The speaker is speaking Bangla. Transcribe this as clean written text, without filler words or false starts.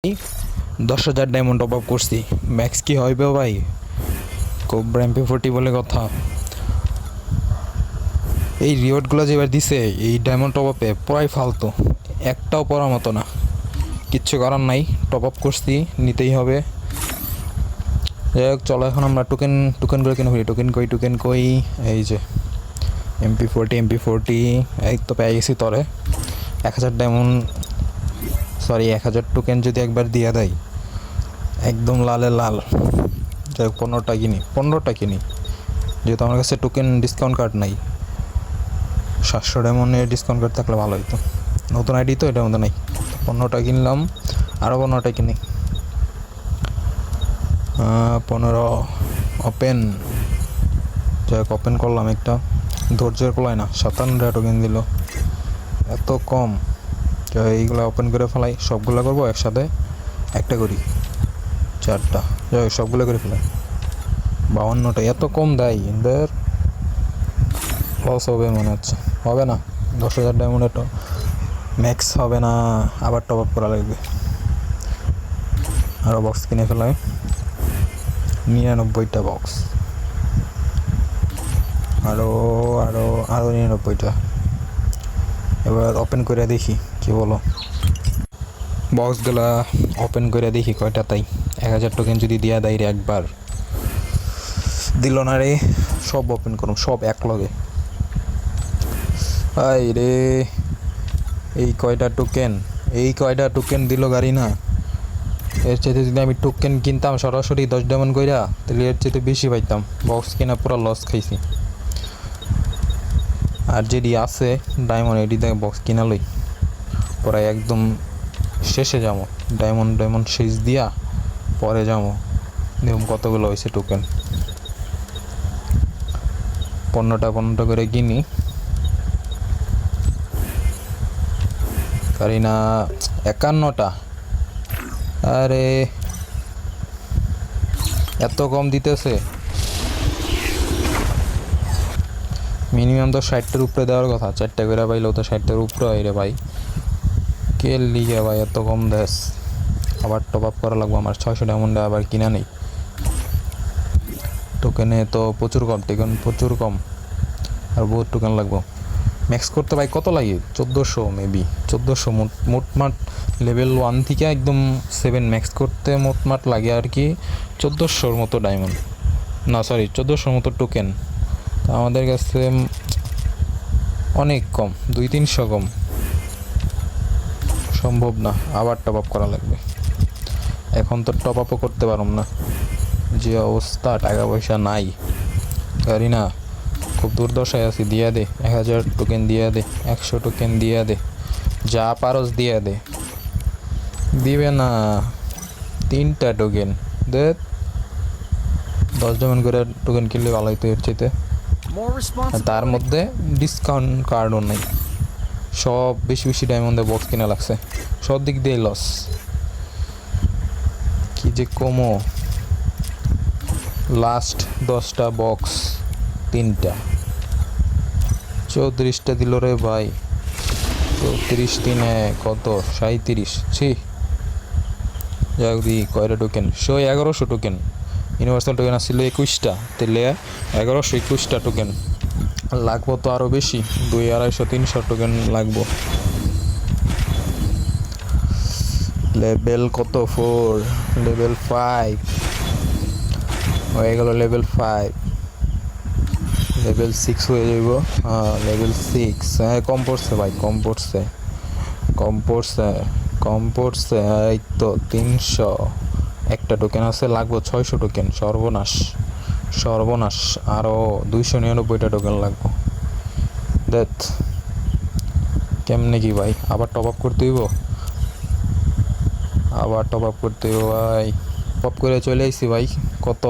10,000 ডায়মন্ড টপ আপ করছি। ম্যাক্স কি হইবে ভাই? কোবরা MP40 বলে কথা। এই রিওয়ার্ডগুলো যেবার দিছে এই ডায়মন্ড টপ আপে পুরাই ফালতু, একটাও পড়ার মতো না। কিচ্ছু করার নাই, টপ আপ করছি, নিতেই হবে। যাই হোক, চলো এখন আমরা টোকেন করে কিনে ফেলি। টোকেন কই এই যে MP40 এই তো পেয়ে গেছি তরে। 1000 ডায়মন্ড 1000 টোকেন যদি একবার দিয়ে দেয় একদম লালে লাল। যাই হোক, 15টা কিনি যেহেতু আমার কাছে টোকেন ডিসকাউন্ট কার্ড নাই। 700 ডায়মন্ডের ডিসকাউন্ট কার্ড থাকলে ভালো হতো। নতুন আইডি তো এটার মধ্যে নাই। 15টা কিনলাম, আরও 15টা কিনি। 15 ওপেন। যাই হোক, ওপেন করলাম একটা। ধৈর্যের কলায় না, 57টা টোকেন দিল, এত কম। এইগুলো ওপেন করে ফেলাই, সবগুলো করবো একসাথে, একটা করি 4টা। যাই হোক, সবগুলো করে ফেলাই। 52টা, এত কম দেয়, এদের লস হবে মনে হচ্ছে। হবে না, 10,000 ডায়মন্ড এটা ম্যাক্স হবে না, আবার টপ আপ করা লাগবে। আরও বক্স কিনে ফেলাই, 99টা বক্স, আরও 99টা। এবার ওপেন করে দেখি, কি বলো? বক্সগুলা ওপেন করে দেখি কয়টা তাই। 1000 টোকেন যদি দিয়া দেয় রে একবার। দিল না রে, সব ওপেন করুন, সব এক লগে। আই রে, এই কয়টা টোকেন দিল গাড়ি না। এর চাইতে যদি আমি টোকেন কিনতাম সরাসরি 10 ডায়মন্ড কইরা, তাহলে এর চাইতে বেশি পাইতাম। বক্স কিনা পুরো লস খাইছি। আর যেটি আছে ডায়মন্ড, এটি থেকে বক্স কিনা লই, পরে একদম শেষে যাবো। ডায়মন্ড শেষ দিয়া পরে যাবো। দেখুন কতগুলো হয়েছে টোকেন। 15টা করে কিনি। পারি না, 51টা। আরে এত কম দিতেছে। মিনিমাম তো 60টার উপরে দেওয়ার কথা। 4টা করে পাইলেও তো 60টার উপরে হয় রে ভাই। কে লিগে ভাই এত কম দেশ? আবার টপ আপ করা লাগবে আমার। 600 ডায়মন্ডে আবার কিনা নেই। টোকেনে তো প্রচুর কম, আর বহুত টোকেন লাগবো। ম্যাক্স করতে ভাই কত লাগে? 1400 মেবি, 1400 মোটমাট। লেভেল 1 থেকে একদম 7 ম্যাক্স করতে মোটমাট লাগে আর কি 1400-র মতো ডায়মন্ড, না সরি 1400-র মতো টোকেন। তা আমাদের কাছে অনেক কম, 200-300 কম। সম্ভব না, আবার টপ আপ করা লাগবে। এখন তো টপ আপও করতে পারব না, যে অবস্থা, টাকা পয়সা নাই। গাড়ি না, খুব দুর্দশায় আছি। দিয়া দে 1000 টোকেন, দিয়া দে 100 টোকেন, দিয়া দে যা পারস, দিয়া দে। দিবে না, 3টা টোকেন দে। 10 ডায়মন্ড করে টোকেন কিনলে ভালো হইতো এর চাইতে। তার মধ্যে ডিসকাউন্ট কার্ডও নেই। সব বেশি ডায়মন্ডে বক্স কিনা লাগছে, সব দিক দিয়ে লস। কি যে কমো। লাস্ট 10টা বক্স, 3টা, 34টা দিল রে ভাই। 34 3 কত? 37। ছি, যাই হোক, কয়টা টোকেন? 1100 টোকেন। ইউনিভার্সাল টোকেন আসছিল 21টা, তাহলে 1121টা টোকেন লাগবো তো আরও বেশি। 200-250-300 টোকেন লাগবো। লেভেল কত? 4, লেভেল 5 হয়ে গেল। লেভেল 5, লেভেল 6 হয়ে যাইব। লেভেল 6। হ্যাঁ, কম পড়ছে ভাই, কম পড়ছে। এই তো 300 একটা টোকেন আছে, লাগবো 600 টোকেন। সর্বনাশ। আরও 299টা টোকেন লাগবো। দেখ কেমনে কি ভাই, আবার টপ আপ করতে হইব ভাই। টপ আপ করে চলে আইছি ভাই। কত